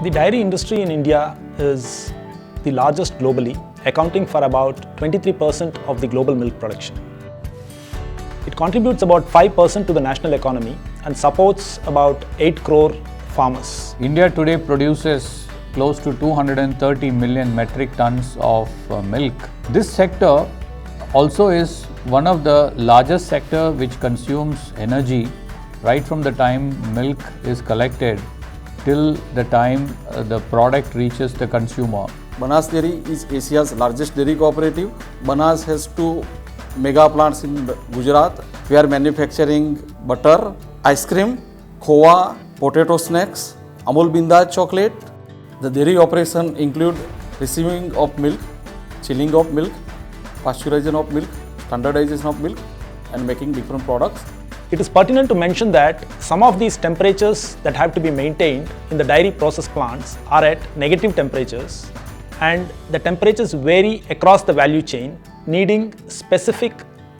The dairy industry in India is the largest globally, accounting for about 23% of the global milk production. It contributes about 5% to the national economy and supports about 8 crore farmers. India today produces close to 230 million metric tons of milk. This sector also is one of the largest sector which consumes energy right from the time milk is collected till the time the product reaches the consumer. Banas Dairy is Asia's largest dairy cooperative. Banas has 2 mega plants in Gujarat. We are manufacturing butter, ice cream, khowa, potato snacks, Amul Binda chocolate. The dairy operation include receiving of milk, chilling of milk, pasteurization of milk, standardization of milk, and making different products. It is pertinent to mention that some of these temperatures that have to be maintained in the dairy process plants are at negative temperatures, and the temperatures vary across the value chain, needing specific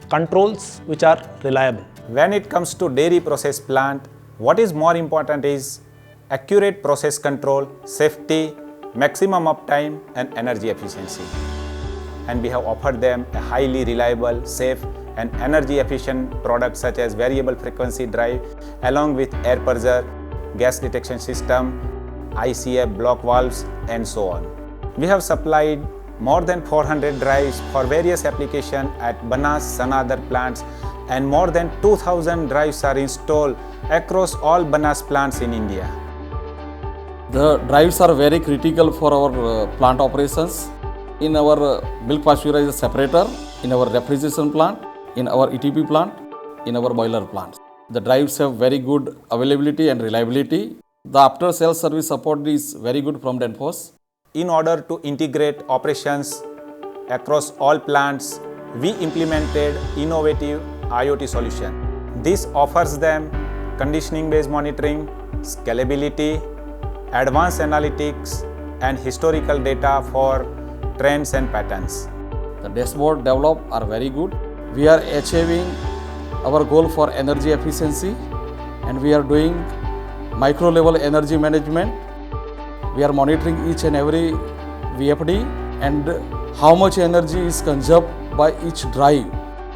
controls which are reliable. When it comes to dairy process plant, what is more important is accurate process control, safety, maximum uptime, and energy efficiency. And we have offered them a highly reliable, safe, and energy efficient products such as variable frequency drive along with air pressure, gas detection system, ICF block valves, and so on. We have supplied more than 400 drives for various applications at Banas Sanadar plants, and more than 2000 drives are installed across all Banas plants in India. The drives are very critical for our plant operations. In our milk pasteurizer separator, in our refrigeration plant, in our ETP plant, in our boiler plants. The drives have very good availability and reliability. The after sales service support is very good from Danfoss. In order to integrate operations across all plants, we implemented innovative IoT solution. This offers them conditioning-based monitoring, scalability, advanced analytics, and historical data for trends and patterns. The dashboard developed are very good. We are achieving our goal for energy efficiency, and we are doing micro level energy management. We are monitoring each and every VFD and how much energy is consumed by each drive.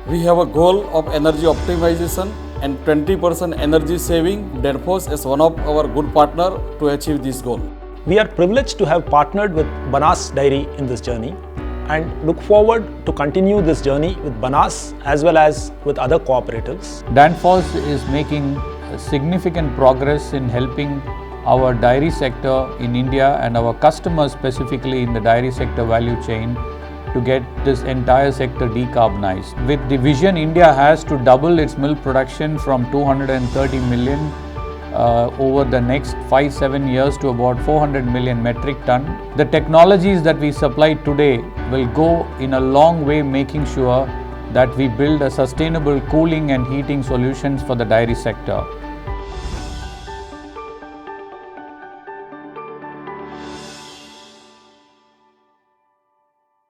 We have a goal of energy optimization and 20% energy saving. Danfoss is one of our good partner to achieve this goal. We are privileged to have partnered with Banas Dairy in this journey and look forward to continue this journey with Banas as well as with other cooperatives. Danfoss is making significant progress in helping our dairy sector in India and our customers specifically in the dairy sector value chain to get this entire sector decarbonized. With the vision India has to double its milk production from 230 million over the next 5-7 years to about 400 million metric ton. The technologies that we supply today will go in a long way making sure that we build a sustainable cooling and heating solutions for the dairy sector.